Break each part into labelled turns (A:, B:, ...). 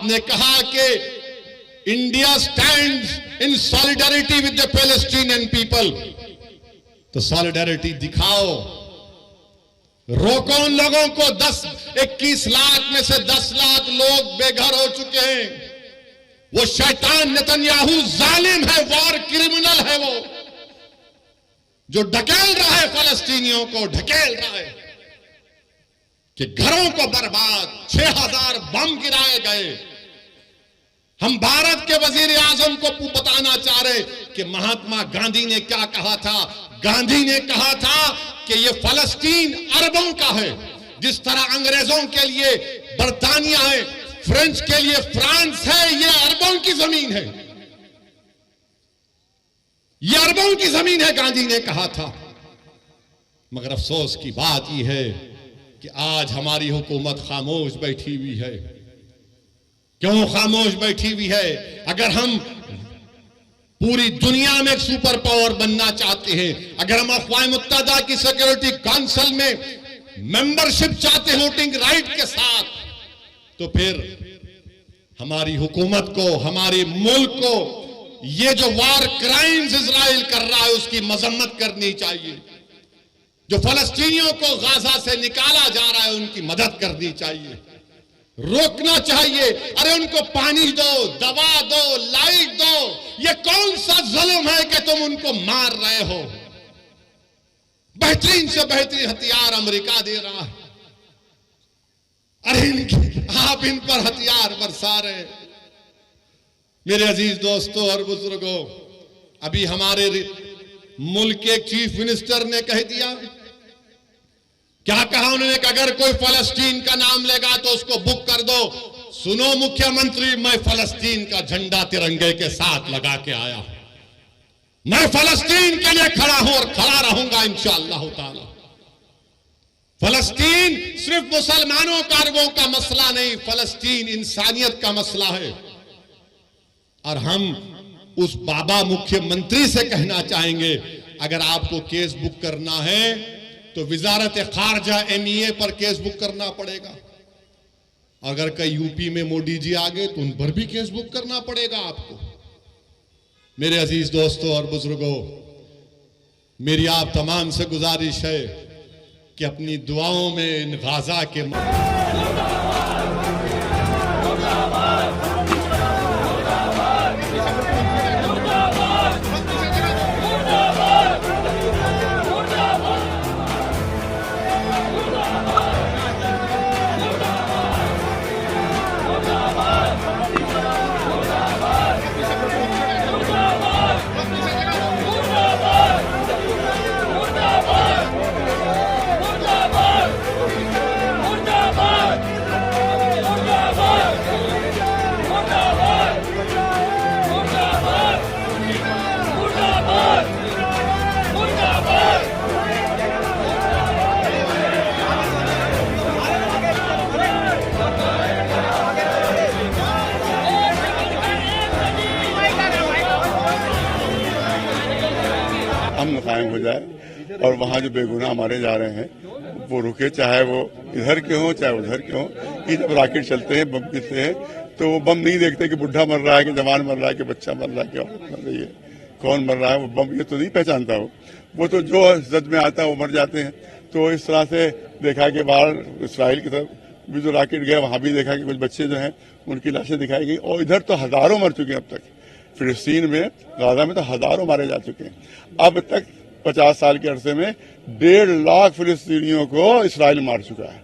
A: आपने कहा कि India stands in solidarity with the Palestinian people, तो सॉलिडारिटी दिखाओ, रोको उन लोगों को। 21 लाख में से 10 लाख लोग बेघर हो चुके हैं। वो शैतान नेतन्याहू जालिम है, वॉर क्रिमिनल है, वो जो ढकेल रहा है फलस्तीनियों को, ढकेल रहा है कि घरों को बर्बाद, 6000 बम गिराए गए। हम भारत के वजीर आजम को बताना चाह रहे कि महात्मा गांधी ने क्या कहा था। गांधी ने कहा था कि ये फलस्तीन अरबों का है, जिस तरह अंग्रेजों के लिए बर्तानिया है, फ्रेंच के लिए फ्रांस है, ये अरबों की जमीन है, ये अरबों की जमीन है, गांधी ने कहा था। मगर अफसोस की बात यह है कि आज हमारी हुकूमत खामोश बैठी हुई है। क्यों खामोश बैठी हुई है? अगर हम पूरी दुनिया में एक सुपर पावर बनना चाहते हैं, अगर हम अक़वाम मुत्तहिदा की सिक्योरिटी काउंसिल में मेंबरशिप चाहते हैं वोटिंग राइट के साथ, तो फिर हमारी हुकूमत को, हमारे मुल्क को ये जो वार क्राइम्स इजराइल कर रहा है उसकी मजम्मत करनी चाहिए। जो फलस्तीनियों को गाजा से निकाला जा रहा है उनकी मदद करनी चाहिए, रोकना चाहिए। अरे उनको पानी दो, दवा दो, लाइट दो। ये कौन सा जुल्म है कि तुम उनको मार रहे हो? बेहतरीन से बेहतरीन हथियार अमेरिका दे रहा है, अरे आप इन पर हथियार बरसा रहे। मेरे अजीज दोस्तों और बुजुर्गों, अभी हमारे मुल्क के चीफ मिनिस्टर ने कह दिया, क्या कहा उन्होंने कि अगर कोई फलस्तीन का नाम लेगा तो उसको बुक कर दो। सुनो मुख्यमंत्री, मैं फलस्तीन का झंडा तिरंगे के साथ लगा के आया, मैं फलस्तीन के लिए खड़ा हूं और खड़ा रहूंगा इंशाअल्लाह ताला। फलस्तीन सिर्फ मुसलमानों का, अरबों का मसला नहीं, फलस्तीन इंसानियत का मसला है। और हम उस बाबा मुख्यमंत्री से कहना चाहेंगे, अगर आपको केस बुक करना है तो वजारत खारजा MEA पर केस बुक करना पड़ेगा। अगर कई यूपी में मोदी जी आ गए तो उन पर भी केस बुक करना पड़ेगा आपको। मेरे अजीज दोस्तों और बुजुर्गों, मेरी आप तमाम से गुजारिश है कि अपनी दुआओं में इन गाजा के
B: अमन कायम हो जाए और वहाँ जो बेगुनाह मारे जा रहे हैं वो रुके, चाहे वो इधर के हों चाहे उधर के हों। कि जब रॉकेट चलते हैं, बम गिरते हैं, तो वो बम नहीं देखते कि बुढ़ा मर रहा है, कि जवान मर रहा है, कि बच्चा मर रहा है, कि औरत मर रही है, कौन मर रहा है। वो बम ये तो नहीं पहचानता, वो तो जो जद में आता है वो मर जाते हैं। तो इस तरह से देखा कि बाहर इसराइल की तरफ भी जो रॉकेट गया, वहाँ भी देखा कि कुछ बच्चे जो हैं उनकी लाशें दिखाई गई। और इधर तो हजारों मर चुके हैं अब तक, फिलिस्तीन में, गाजा में तो हजारों मारे जा चुके हैं। अब तक 50 साल के अरसे में 1.5 लाख फिलिस्तीनियों को इसराइल मार चुका है।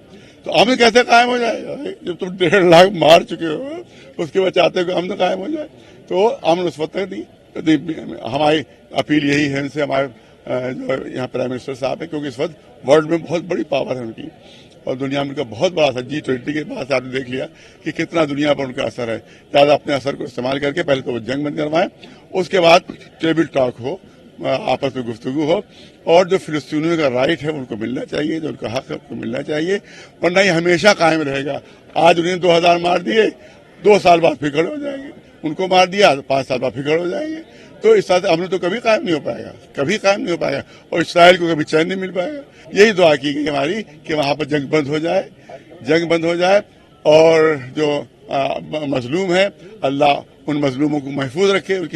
B: तो अमन कैसे कायम हो जाए? जब तुम 1.5 लाख मार चुके हो, उसके बाद चाहते हो कि अमन कायम हो जाए? तो अमन उस वक्त तक नहीं। हमारी अपील यही है इनसे, हमारे जो यहाँ प्राइम मिनिस्टर साहब है, क्योंकि इस वक्त वर्ल्ड में बहुत बड़ी पावर है उनकी और दुनिया में उनका बहुत बड़ा असर। G20 के बाद आपने देख लिया कि कितना दुनिया पर उनका असर है। ज़्यादा अपने असर को इस्तेमाल करके पहले तो वो जंग बंद करवाएं, उसके बाद टेबल टॉक हो, आपस में गुफ्तगू हो, और जो फिलिस्तीनियों का राइट है उनको मिलना चाहिए, जो उनका हक है उनको मिलना चाहिए, वरना ये हमेशा कायम रहेगा। आज उन्हें 2000 मार दिए, 2 साल बाद फिर खड़े हो जाएंगे, उनको मार दिया तो 5 साल बाद फिर खड़े हो जाएंगे। तो इस तरह से अमन तो कभी कायम नहीं हो पाएगा, कभी कायम नहीं हो पाएगा, और इसराइल को कभी चैन नहीं मिल पाएगा। यही दुआ की गई हमारी कि वहां पर जंग बंद हो जाए, जंग बंद हो जाए, और जो मजलूम हैं, अल्लाह उन मजलूमों को महफूज रखे, उनकी